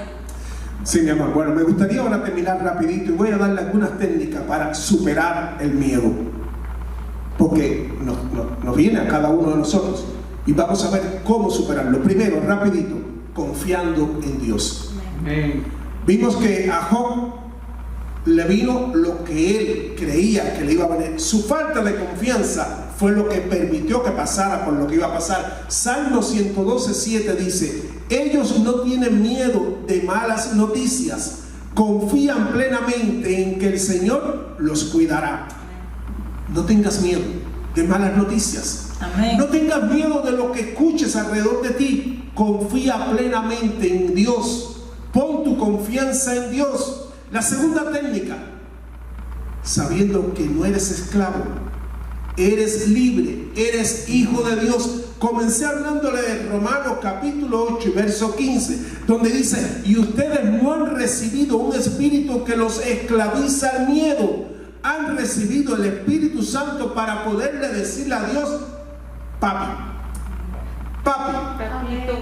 S1: Sí, mi amor. Bueno, me gustaría ahora terminar rapidito y voy a darle algunas técnicas para superar el miedo. Porque nos viene a cada uno de nosotros. Y vamos a ver cómo superarlo. Primero, rapidito, confiando en Dios.
S3: Amén.
S1: Vimos que a Job le vino lo que él creía que le iba a venir. Su falta de confianza fue lo que permitió que pasara por lo que iba a pasar. Salmo 112:7 dice: ellos no tienen miedo de malas noticias, confían plenamente en que el Señor los cuidará. No tengas miedo de malas noticias.
S2: Amén.
S1: No tengas miedo de lo que escuches alrededor de ti. Confía plenamente en Dios. Pon tu confianza en Dios. La segunda técnica, sabiendo que no eres esclavo, eres libre, eres hijo de Dios. Comencé hablándole de Romanos capítulo 8 y verso 15, donde dice: y ustedes no han recibido un espíritu que los esclaviza al miedo, han recibido el Espíritu Santo para poderle decirle a Dios: papi, papi.
S3: Papito.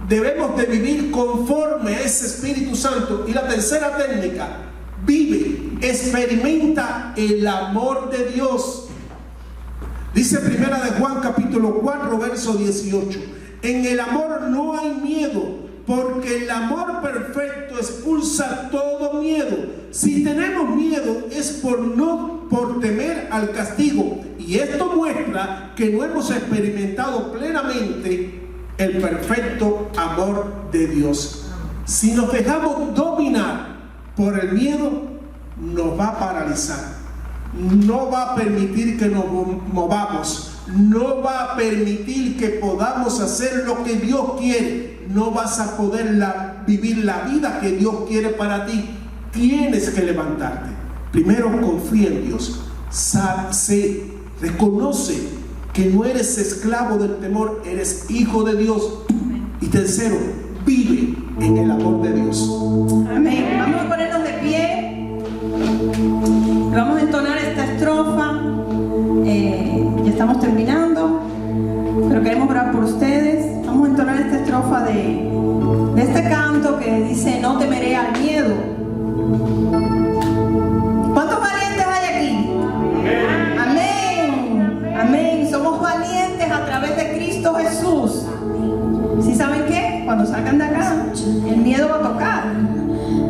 S1: Debemos de vivir conforme a ese Espíritu Santo. Y la tercera técnica, vive, experimenta el amor de Dios. Dice Primera de Juan capítulo 4 verso 18: en el amor no hay miedo, porque el amor perfecto expulsa todo miedo. Si tenemos miedo es por temer al castigo, y esto muestra que no hemos experimentado plenamente el perfecto amor de Dios. Si nos dejamos dominar por el miedo, nos va a paralizar. No va a permitir que nos movamos, no va a permitir que podamos hacer lo que Dios quiere. No vas a poder vivir la vida que Dios quiere para ti. Tienes que levantarte. Primero, confía en Dios. Reconoce que no eres esclavo del temor, eres hijo de Dios. Y tercero, vive en el amor de Dios.
S2: Amén. Vamos a ponernos de pie. Vamos a entonar esta estrofa. Ya estamos terminando, pero queremos orar por ustedes. Vamos a entonar esta estrofa de este canto que dice: no temeré al miedo. ¿Cuántos valientes hay aquí? Amén. Amén. Somos valientes a través de Cristo Jesús. ¿Sí saben qué? Cuando salgan de acá, el miedo va a tocar,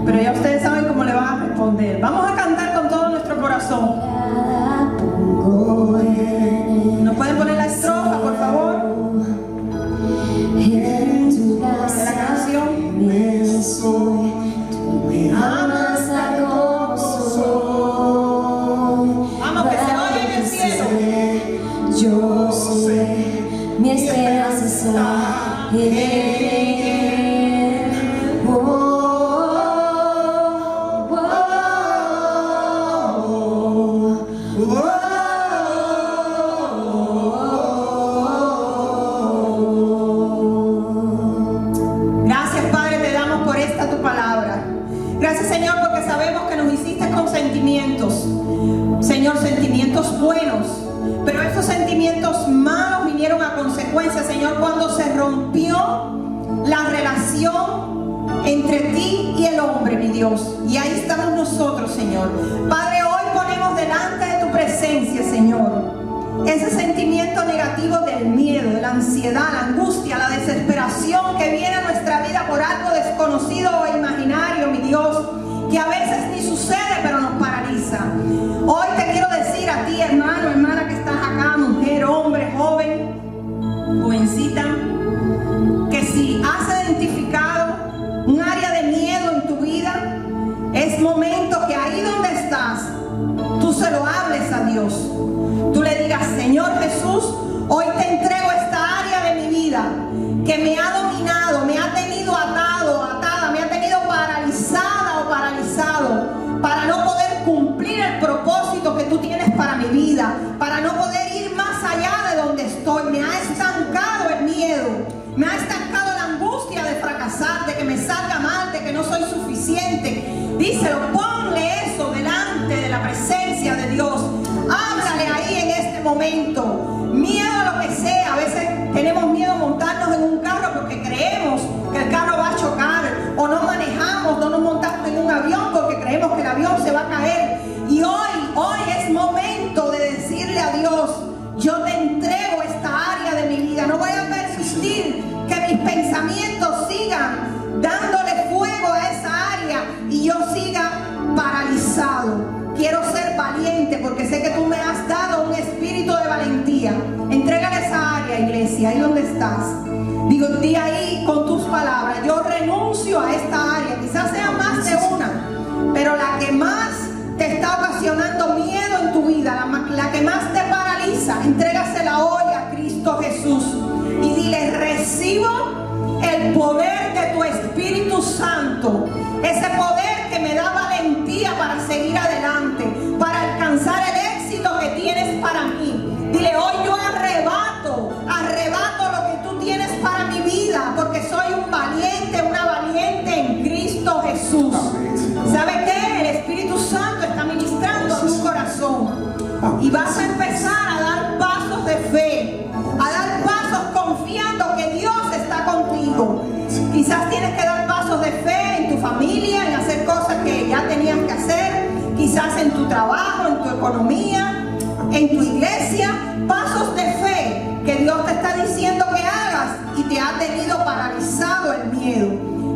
S2: pero ya ustedes saben cómo le van a responder. Vamos a cantar con todo nuestro corazón. ¿Nos pueden poner la estrofa, por favor? De la canción.
S4: Me amas tal como soy.
S2: Vamos, que se oye en el cielo.
S4: Yo sé, mi esperanza está en él.
S2: Gracias, Padre, te damos por esta tu palabra. Gracias, Señor, porque sabemos que nos hiciste con sentimientos, Señor, sentimientos buenos, pero esos sentimientos malos vinieron a consecuencia, Señor, cuando se rompió la relación entre ti y el hombre, mi Dios. Y ahí estamos nosotros, Señor. Padre, hoy ponemos delante de tu presencia, Señor, ese sentimiento negativo del miedo, de la ansiedad, la angustia, la desesperación que viene a nuestra vida por algo desconocido o imaginario, mi Dios, que a veces ni sucede, pero nos paraliza. Hoy te quiero decir a ti, hermano, hermana que estás acá, mujer, hombre, joven, jovencita, que si has identificado un área de miedo en tu vida, es momento que ahí donde estás, tú se lo hables a Dios. Tú le digas: Señor Jesús, hoy te entrego esta área de mi vida que me ha dominado, me ha tenido atado, atada, me ha tenido paralizada o paralizado, para no poder cumplir el propósito que tú tienes para mi vida, para no poder ir más allá de donde estoy. Me ha estancado el miedo, me ha estancado la angustia de fracasar, de que me salga mal, de que no soy suficiente. Díselo, ponle eso delante de la presencia de Dios. Háblale ahí en este momento. Miedo a lo que sea. A veces tenemos miedo a montarnos en un carro porque creemos que el carro va a chocar, o no manejamos, no nos montamos en un avión porque creemos que el avión se va a caer. Y hoy es momento de decirle a Dios: yo te entrego esta área de mi vida. No voy a persistir que mis pensamientos sigan dándole fuego a esa área y yo siga paralizado. Quiero ser valiente porque sé que tú me has dado un espíritu de valentía. Entrégale esa área, iglesia, ahí donde estás. Digo, di ahí con tus palabras: yo renuncio a esta área. Quizás sea más de una, pero la que más te está ocasionando miedo en tu vida, la que Entrégasela hoy a Cristo Jesús y dile: recibo el poder de tu Espíritu Santo, ese poder que me da valentía para seguir adelante, para alcanzar el éxito que tienes para mí. Dile: hoy yo arrebato lo que tú tienes para mi vida, porque soy un valiente, una valiente en Cristo Jesús. ¿Sabe qué? El Espíritu Santo está ministrando a tu corazón y vas a empezar a dar pasos de fe, a dar pasos confiando que Dios está contigo. Quizás tienes que dar pasos de fe en tu familia, en hacer cosas que ya tenías que hacer, quizás en tu trabajo, en tu economía, en tu iglesia, pasos de fe que Dios te está diciendo que hagas y te ha tenido paralizado el miedo.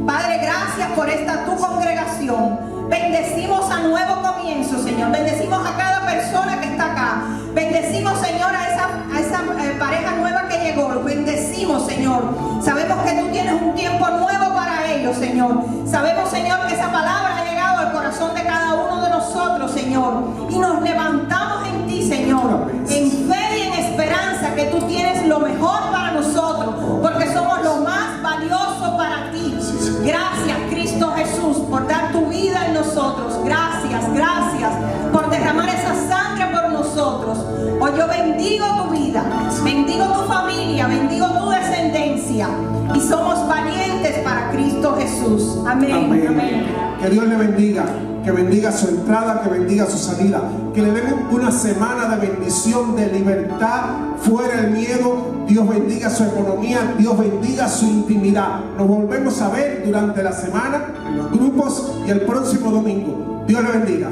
S2: Padre, gracias por esta tu congregación. Bendecimos a Nuevo Comienzo, Señor. Bendecimos a cada persona que está acá. Bendecimos, Señor, a esa pareja nueva que llegó. Bendecimos, Señor. Sabemos que tú tienes un tiempo nuevo para ellos, Señor. Sabemos, Señor, que esa palabra ha llegado al corazón de cada uno de nosotros, Señor. Y nos levantamos en ti, Señor, en fe y en esperanza que tú tienes lo mejor para nosotros, porque somos lo más valioso para ti. Gracias, Cristo Jesús, por dar tu vida en nosotros. Gracias por derramar esa sangre por nosotros. Hoy yo bendigo tu vida, bendigo tu familia, bendigo tu descendencia, y somos valientes para Cristo Jesús. Amén. Amén.
S1: Que Dios le bendiga, que bendiga su entrada, que bendiga su salida, que le den una semana de bendición, de libertad, fuera el miedo. Dios bendiga su economía, Dios bendiga su intimidad. Nos volvemos a ver durante la semana en los grupos y el próximo domingo. Dios le bendiga.